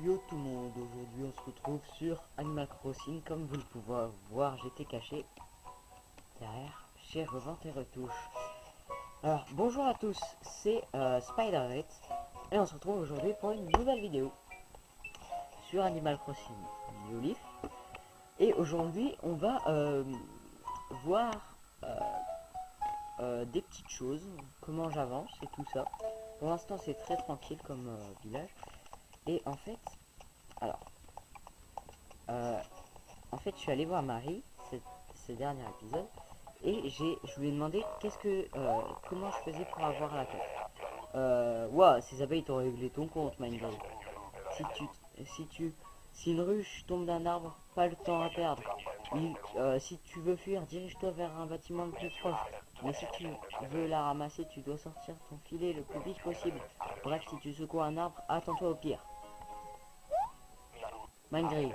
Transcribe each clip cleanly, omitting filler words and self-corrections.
Yo tout le monde, aujourd'hui on se retrouve sur Animal Crossing. Comme vous le pouvez voir, j'étais caché derrière chez Revente et Retouche. Alors bonjour à tous, c'est Spider et on se retrouve aujourd'hui pour une nouvelle vidéo sur Animal Crossing New Leaf. Et aujourd'hui on va voir des petites choses, comment j'avance et tout ça. Pour l'instant c'est très tranquille comme village. Et en fait, alors en fait, je suis allé voir Marie ce dernier épisode et je lui ai demandé comment je faisais pour avoir la quête. Ouah, ces abeilles t'ont réglé ton compte, Mindray. Si tu, si une ruche tombe d'un arbre, pas le temps à perdre. Si tu veux fuir, dirige-toi vers un bâtiment le plus proche. Mais si tu veux la ramasser, tu dois sortir ton filet le plus vite possible. Bref, si tu secoues un arbre, attends-toi au pire. Mindray,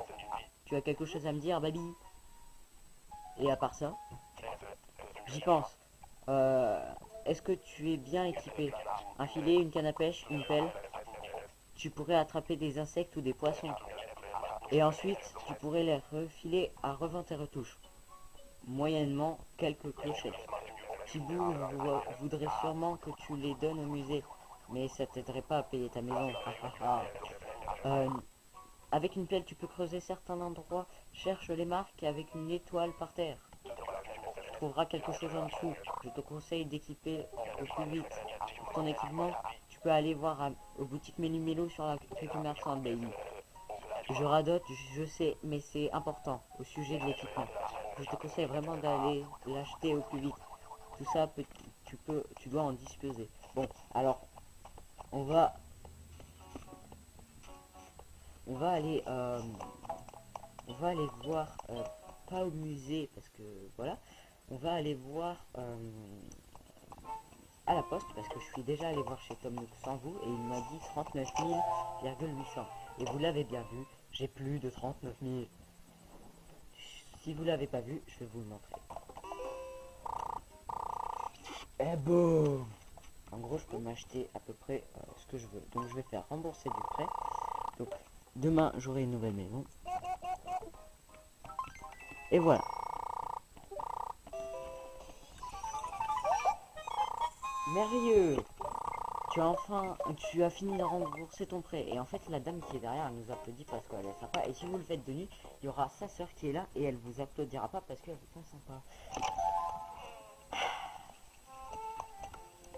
tu as quelque chose à me dire, baby? Et à part ça, j'y pense. Est-ce que tu es bien équipé? Un filet, une canne à pêche, une pelle. Tu pourrais attraper des insectes ou des poissons. Et ensuite, tu pourrais les refiler à Revente et Retouche. Moyennement, quelques clochettes. Thibaut voudrait sûrement que tu les donnes au musée. Mais ça t'aiderait pas à payer ta maison. Euh, avec une pelle, tu peux creuser certains endroits. Cherche les marques avec une étoile par terre. Tu trouveras quelque chose en dessous. Je te conseille d'équiper au plus vite. Pour ton équipement, tu peux aller voir aux boutiques Mélu-Mélo sur la rue commerçante, baby. Je radote, je sais, mais c'est important au sujet de l'équipement. Je te conseille vraiment d'aller l'acheter au plus vite. Tout ça, tu dois en disposer. Bon, alors, on va, on va aller, on va aller voir, pas au musée parce que voilà, on va aller voir à la poste parce que je suis déjà allé voir chez Tom Nook sans vous et il m'a dit 39 000,800. Et vous l'avez bien vu, j'ai plus de 39 000. Si vous l'avez pas vu, je vais vous le montrer. Et boum! En gros, je peux m'acheter à peu près ce que je veux. Donc je vais faire rembourser du prêt. Donc demain, j'aurai une nouvelle maison. Et voilà. Merveilleux! Tu as fini de rembourser ton prêt. Et en fait, la dame qui est derrière, elle nous applaudit parce qu'elle est sympa. Et si vous le faites de nuit, il y aura sa soeur qui est là et elle vous applaudira pas parce qu'elle est pas sympa.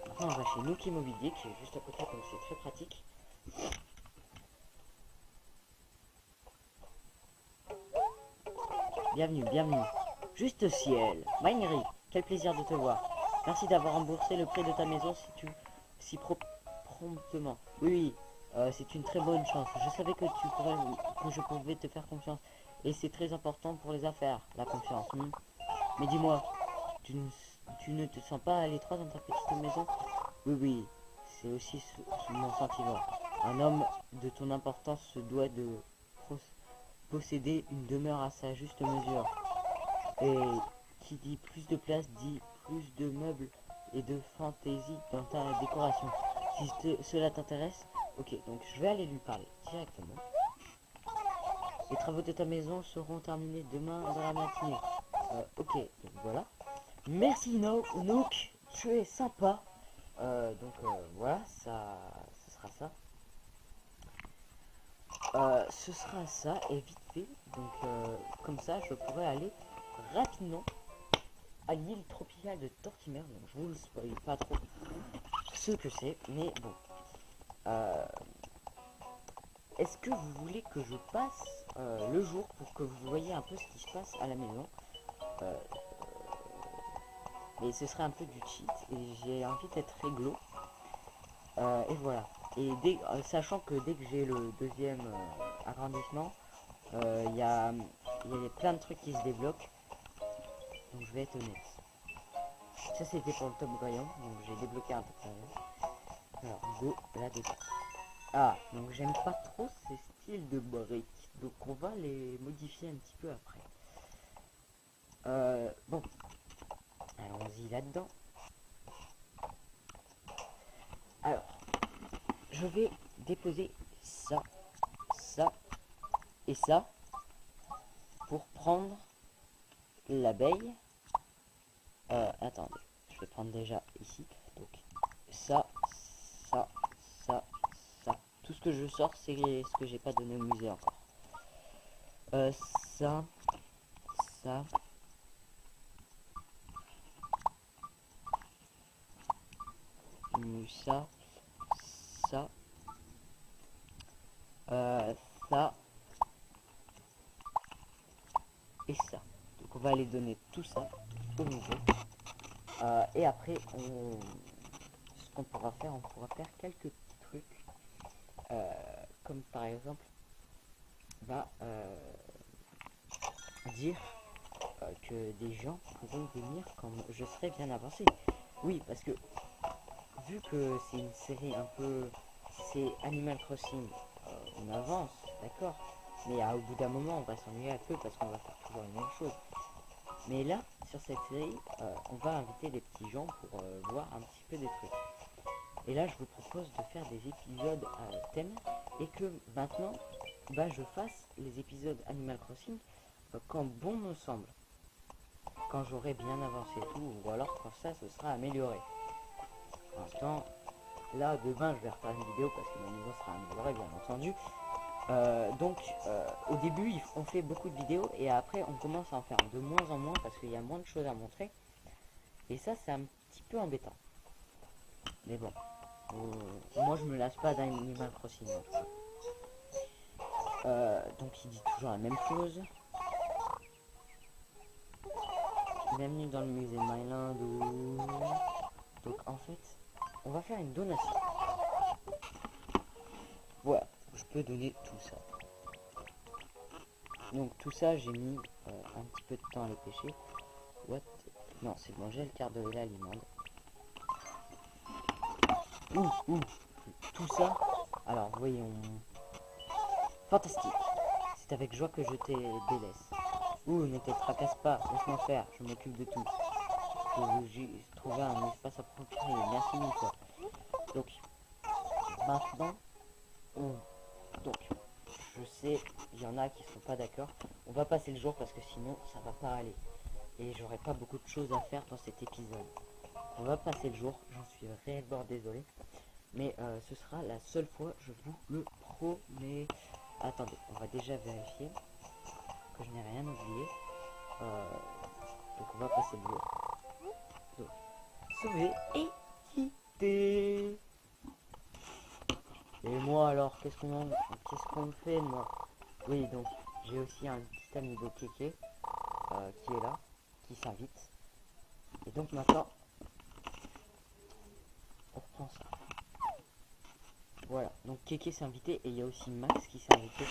Maintenant, on va chez Nook Immobilier qui est juste à côté, comme c'est très pratique. Bienvenue, bienvenue. Juste ciel. Minery, quel plaisir de te voir. Merci d'avoir remboursé le prêt de ta maison si promptement. Oui, c'est une très bonne chance. Je savais que je pouvais te faire confiance. Et c'est très important pour les affaires, la confiance. Mais dis-moi, tu ne te sens pas à l'étroit dans ta petite maison? Oui, oui, c'est aussi mon sentiment. Un homme de ton importance se doit de posséder une demeure à sa juste mesure. Et qui dit plus de place dit plus de meubles et de fantaisie dans ta décoration. Si cela t'intéresse, ok, donc je vais aller lui parler directement. Les travaux de ta maison seront terminés demain dans la matinée. Ok, donc voilà. Merci Nook, tu es sympa. Voilà, ce sera ça. Ce sera ça et vite fait. Donc comme ça, je pourrais aller rapidement à l'île tropicale de Tortimer. Donc je vous le spoil pas trop ce que c'est, mais bon. Est-ce que vous voulez que je passe le jour pour que vous voyez un peu ce qui se passe à la maison? Mais ce serait un peu du cheat et j'ai envie d'être réglo. Et voilà. Et sachant que dès que j'ai le deuxième agrandissement, il y a plein de trucs qui se débloquent. Donc je vais être honnête. Ça c'était pour le top voyant, donc j'ai débloqué un top voyant. Alors go là-dedans. Ah, donc j'aime pas trop ces styles de briques. Donc on va les modifier un petit peu après. Bon. Allons-y là-dedans. Alors, je vais déposer ça, ça fais ça pour prendre l'abeille. Attendez, je vais prendre déjà ici. Donc ça, ça, ça, ça. Tout ce que je sors, c'est ce que j'ai pas donné au musée encore. Ça, ça. Ça, ça, ça et ça. Donc on va aller donner tout ça au musée. Et après, ce qu'on pourra faire, on pourra faire quelques petits trucs. Comme par exemple, on va dire que des gens pourront venir quand je serai bien avancé. Oui, parce que vu que c'est une série un peu... C'est Animal Crossing, on avance, d'accord. Mais au bout d'un moment, on va s'ennuyer un peu parce qu'on va faire toujours la même chose. Mais là, sur cette série, on va inviter des petits gens pour voir un petit peu des trucs. Et là, je vous propose de faire des épisodes à thème et que maintenant, bah, je fasse les épisodes Animal Crossing quand bon me semble. Quand j'aurai bien avancé tout, ou alors quand ça se sera amélioré. Pour l'instant, là, demain, je vais refaire une vidéo parce que ma maison sera améliorée, bien entendu. Donc, au début, on fait beaucoup de vidéos et après, on commence à en faire de moins en moins parce qu'il y a moins de choses à montrer. Et ça, c'est un petit peu embêtant. Mais bon, moi, je me lasse pas d'Animal Crossing. Donc, il dit toujours la même chose. Bienvenue dans le musée de Myland. Donc, en fait, on va faire une donation. Voilà, je peux donner tout ça. Donc tout ça, j'ai mis un petit peu de temps à les pêcher. What? Non, c'est bon, j'ai le quart de la limande. Tout ça. Alors, voyons. Fantastique. C'est avec joie que je te délaisse. Ne te tracasse pas, laisse-moi faire, je m'occupe de tout. J'ai trouvé un espace à procurer, merci mille fois. Donc, maintenant, donc, je sais, il y en a qui sont pas d'accord. On va passer le jour parce que sinon, ça va pas aller. Et j'aurai pas beaucoup de choses à faire dans cet épisode. On va passer le jour, j'en suis réellement désolé. Mais ce sera la seule fois, je vous le promets. Attendez, on va déjà vérifier que je n'ai rien oublié. Donc on va passer le jour. Donc, sauver et quitter. Et moi alors, qu'est-ce qu'on fait moi? Oui, donc j'ai aussi un petit amigo Kéké qui est là, qui s'invite. Et donc maintenant, on reprend ça. Voilà, donc Kéké s'est invité et il y a aussi Max qui s'est invité.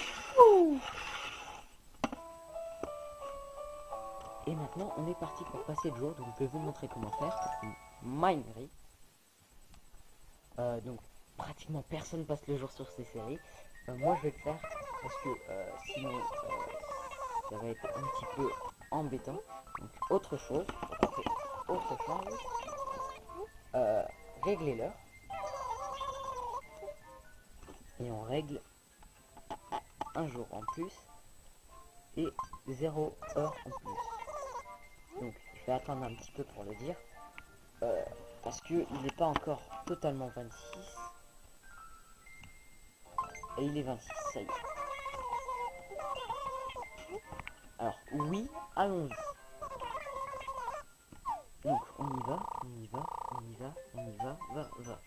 Et maintenant, on est parti pour passer le jour. Donc je vais vous montrer comment faire. Minery. Donc pratiquement personne passe le jour sur ces séries. Moi je vais le faire parce que sinon ça va être un petit peu embêtant. Donc autre chose, régler l'heure. Et on règle un jour en plus et 0 heure en plus. Donc je vais attendre un petit peu pour le dire. Parce que il n'est pas encore totalement 26. Et il est 26, ça y est. Alors oui, allons-y. Donc on y va, va.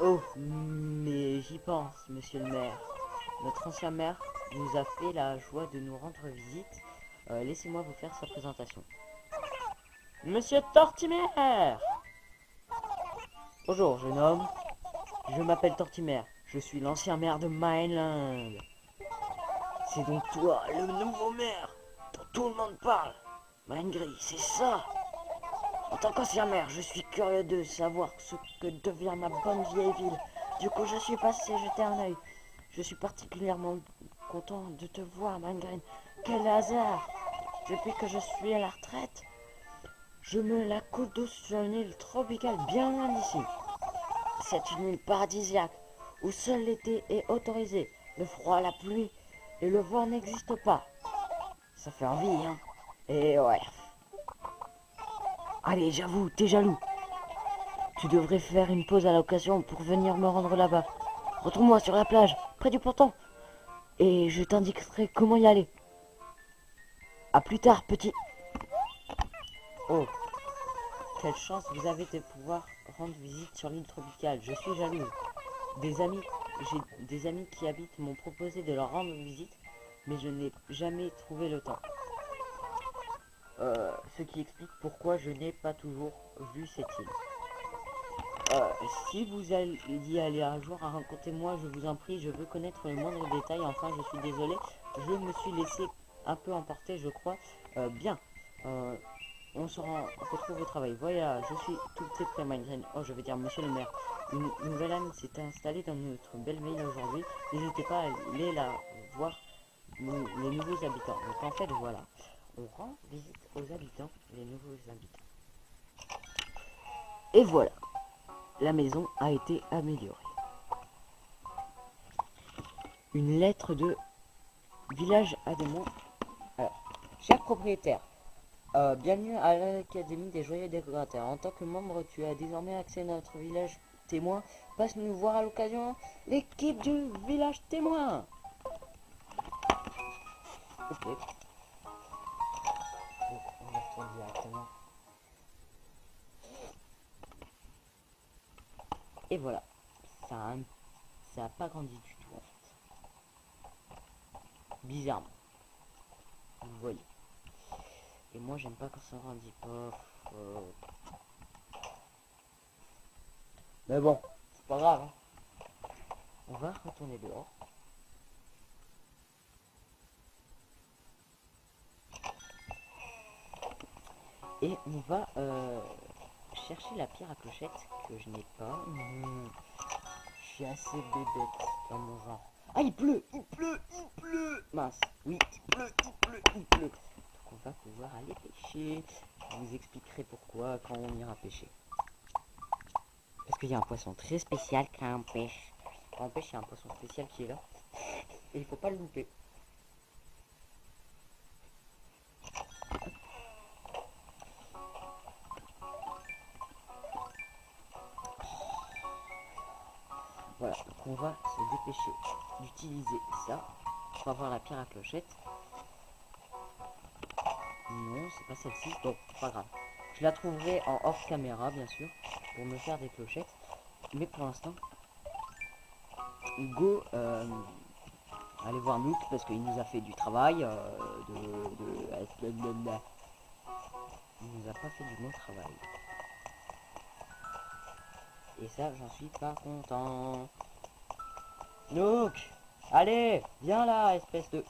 Oh, mais j'y pense, monsieur le maire. Notre ancien maire nous a fait la joie de nous rendre visite. Laissez-moi vous faire sa présentation. Monsieur Tortimer! Bonjour, jeune homme. Je m'appelle Tortimer. Je suis l'ancien maire de Myland. C'est donc toi, le nouveau maire, dont tout le monde parle. Minery, c'est ça. En tant qu'ancien maire, je suis curieux de savoir ce que devient ma bonne vieille ville. Du coup, je suis passé jeter un œil. Je suis particulièrement content de te voir, Minery. Quel hasard! Depuis que je suis à la retraite, je me la coule douce sur une île tropicale bien loin d'ici. C'est une île paradisiaque où seul l'été est autorisé. Le froid, la pluie et le vent n'existent pas. Ça fait envie, hein. Et ouais. Allez, j'avoue, t'es jaloux. Tu devrais faire une pause à l'occasion pour venir me rendre là-bas. Retrouve-moi sur la plage, près du ponton. Et je t'indiquerai comment y aller. À plus tard, petit. Oh, quelle chance vous avez de pouvoir rendre visite sur l'île tropicale. Je suis jalouse. J'ai des amis qui habitent m'ont proposé de leur rendre visite, mais je n'ai jamais trouvé le temps. Ce qui explique pourquoi je n'ai pas toujours vu cette île. Si vous y aller un jour, racontez-moi, je vous en prie, je veux connaître le moindre détail. Enfin, je suis désolé, je me suis laissé un peu emporter, je crois. Bien, on se retrouve au travail. Voilà, je suis tout près, Migraine. Oh, je vais dire, monsieur le maire. Une nouvelle âme s'est installée dans notre belle ville aujourd'hui. N'hésitez pas à aller la voir, les nouveaux habitants. Donc en fait, voilà, on rend visite aux habitants, les nouveaux habitants. Et voilà, la maison a été améliorée. Une lettre de village à Adémon. Alors, cher propriétaire, bienvenue à l'Académie des Joyeux Décorateurs. En tant que membre, tu as désormais accès à notre village témoin. Passe nous voir à l'occasion. L'équipe du village témoin. Ok. Donc, on va retourner directement. Et voilà. Ça a pas grandi du tout en fait. Bizarrement. Vous voyez. Et moi j'aime pas quand ça grandit pas. Mais bon, c'est pas grave. Hein. On va retourner dehors. Et on va chercher la pierre à clochette que je n'ai pas. Je suis assez bébête dans mon genre. Ah, il pleut, il pleut, il pleut. Mince, oui, il pleut, il pleut, il pleut. Donc on va pouvoir aller pêcher. Je vous expliquerai pourquoi quand on ira pêcher. Parce qu'il y a un poisson très spécial quand on pêche. Quand on pêche, il y a un poisson spécial qui est là. Et il faut pas le louper. Voilà, donc on va se dépêcher d'utiliser ça pour avoir la pierre à clochette. Non, c'est pas celle-ci. Bon, pas grave. Je la trouverai en hors caméra, bien sûr, pour me faire des clochettes. Mais pour l'instant, Hugo, allez voir Nook parce qu'il nous a fait du travail. Il nous a pas fait du bon travail. Et ça, j'en suis pas content. Nook, allez, viens là, espèce de...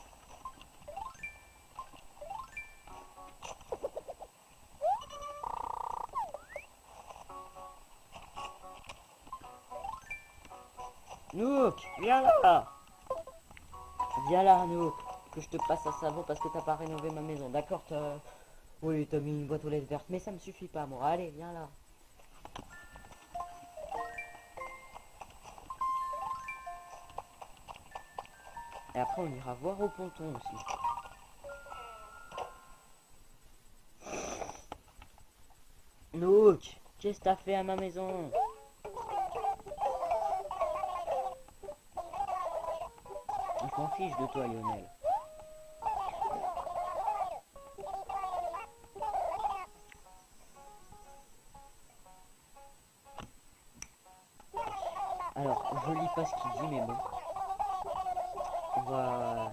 Nook, viens là. Viens là, Nook, que je te passe un savon parce que t'as pas rénové ma maison. D'accord, oui, t'as mis une boîte aux lettres verte, mais ça me suffit pas, moi. Allez, viens là. Et après, on ira voir au ponton aussi. Nook, qu'est-ce que t'as fait à ma maison? On s'en fiche de toi, Lionel. Alors, je lis pas ce qu'il dit, mais bon. On va...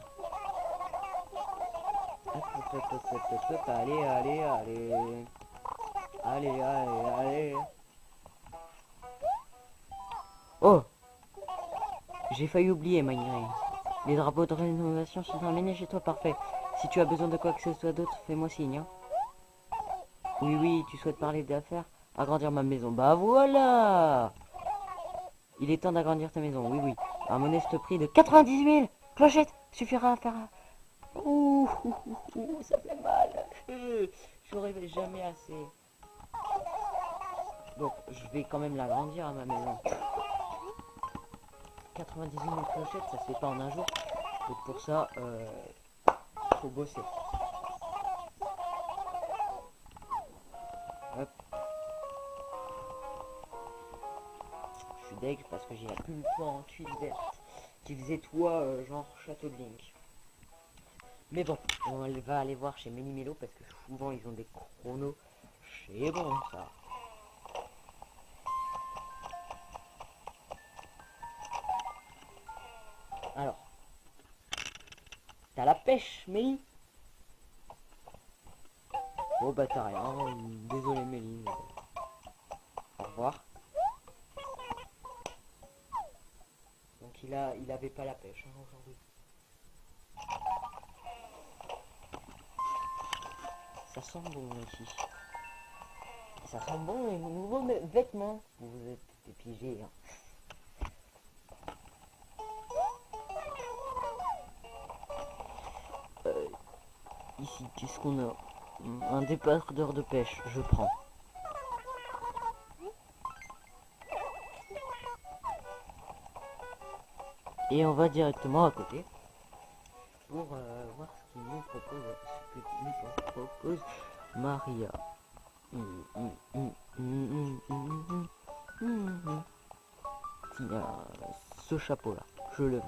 Allez, allez, allez. Allez, allez, allez. Oh! J'ai failli oublier, Migraine. Les drapeaux de rénovation sont terminés chez toi, parfait. Si tu as besoin de quoi que ce soit d'autre, fais-moi signe. Hein. Oui, oui, tu souhaites parler d'affaires? Agrandir ma maison. Bah voilà! Il est temps d'agrandir ta maison, oui, oui. Un modeste prix de 98 000 clochettes suffira à faire... Ouh, ça fait mal. J'aurais jamais assez. Donc, je vais quand même l'agrandir à ma maison. 98 000 clochettes, ça se fait pas en un jour. Donc pour ça, faut bosser. Hop. Je suis deg parce que j'ai plus le toit en tuiles vertes qui faisait toit genre château de Link. Mais bon, on va aller voir chez Méli-Mélo parce que souvent ils ont des chronos. C'est bon ça. Alors, t'as la pêche, Méli? Bon bah t'as rien, désolé Méli. Au revoir. Donc il avait pas la pêche hein, aujourd'hui. Ça sent bon ici. Ça sent bon les nouveaux vêtements. Vous êtes des piégés. Hein. Ici, qu'est-ce qu'on a? Un débardeur de pêche, je prends. Et on va directement à côté pour voir ce qu'il nous propose, ce que nous propose Maria. Tiens, ce chapeau là, je le veux.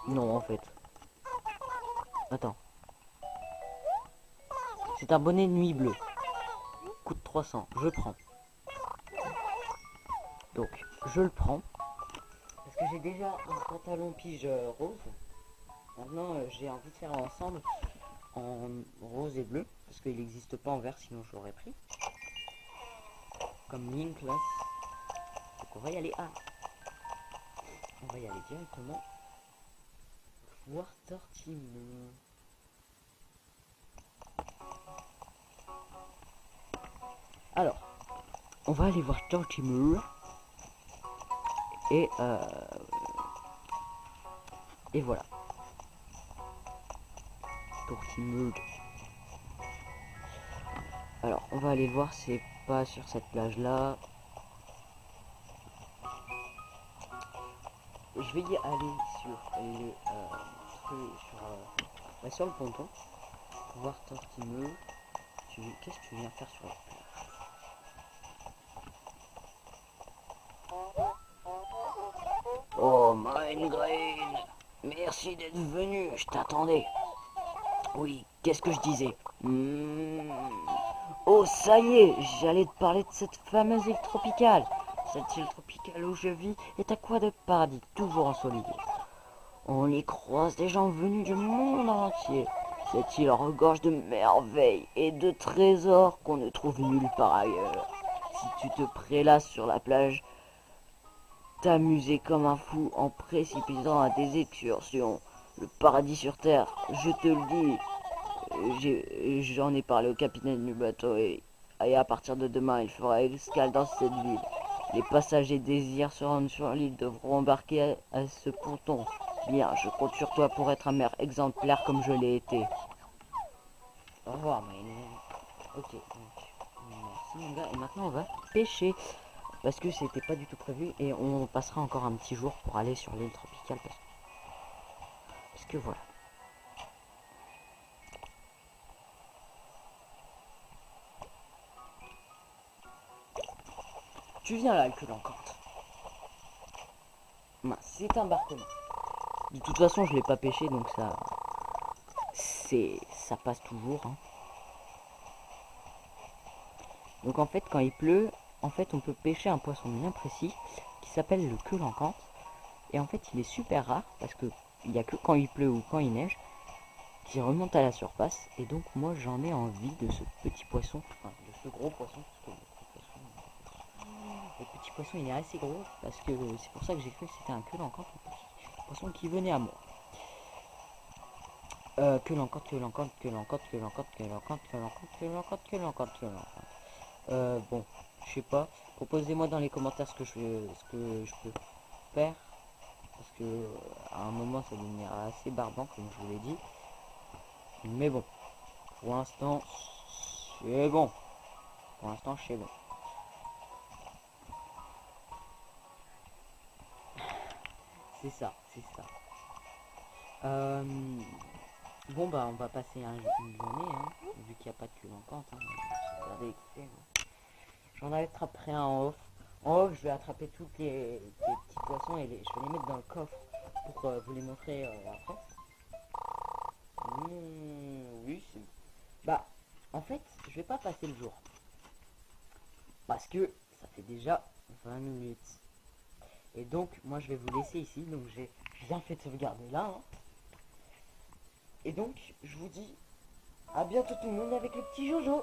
Non en fait. Attends. C'est un bonnet de nuit bleu. Coûte 300, je prends. Donc, je le prends. Parce que j'ai déjà un pantalon pige rose. Maintenant, j'ai envie de faire ensemble en rose et bleu. Parce qu'il n'existe pas en vert, sinon je l'aurais pris. Comme Link là. Donc on va y aller. Ah, on va y aller directement. Voir Tortimeux. Alors, on va aller voir Tortimeux. Et voilà. Tortimeux. Alors, on va aller voir, c'est pas sur cette plage là. Je vais y aller sur le sur le ponton pour voir Tortimeux. Qu'est-ce que tu viens faire sur la plage? Oh Minegrain, merci d'être venu, je t'attendais. Oui, qu'est-ce que je disais? Oh ça y est, j'allais te parler de cette fameuse île tropicale. Cette île tropicale où je vis est à quoi de paradis, toujours ensoleillée. On y croise des gens venus du monde entier. Cette île regorge de merveilles et de trésors qu'on ne trouve nulle part ailleurs. Si tu te prélasses sur la plage, t'amuser comme un fou en précipitant à des excursions. Le paradis sur terre, je te le dis. J'en ai parlé au capitaine du bateau et à partir de demain, il fera escale dans cette ville. Les passagers désirent se rendre sur l'île devront embarquer à ce ponton. Bien, je compte sur toi pour être un maire exemplaire comme je l'ai été. Au revoir, ok, donc, merci mon gars. Et maintenant, on va pêcher. Parce que c'était pas du tout prévu. Et on passera encore un petit jour pour aller sur l'île tropicale. Parce que voilà. Tu viens là, le cul encore. C'est un barcon. De toute façon, je l'ai pas pêché, donc ça passe toujours. Hein. Donc en fait, quand il pleut, en fait, on peut pêcher un poisson bien précis qui s'appelle le queue lancante. Et en fait, il est super rare parce que il n'y a que quand il pleut ou quand il neige qui remonte à la surface. Et donc moi, j'en ai envie de ce petit poisson, enfin de ce gros poisson. Parce que le petit poisson, il est assez gros parce que c'est pour ça que j'ai cru que c'était un queue lancante, le petit poisson qui venait à moi. Que l'encante, que l'encante, que l'encante, que l'encante, que l'encante, que l'encante, que l'encante, que l'encante, que l'encante. Bon, je sais pas. Proposez-moi dans les commentaires ce que je peux faire. Parce que à un moment ça deviendra assez barbant comme je vous l'ai dit. Mais bon, pour l'instant c'est bon. Pour l'instant c'est bon. C'est ça, c'est ça. Bon bah on va passer une journée, hein, vu qu'il n'y a pas de cul en compte. Hein, regardez, écoutez, hein. J'en attraperai un en off. En off, je vais attraper toutes les petits poissons et je vais les mettre dans le coffre pour vous les montrer après. Oui, c'est... Bah, en fait, je vais pas passer le jour. Parce que ça fait déjà 20 minutes. Et donc, moi, je vais vous laisser ici. Donc, j'ai bien fait de sauvegarder là. Hein. Et donc, je vous dis à bientôt tout le monde avec le petit Jojo.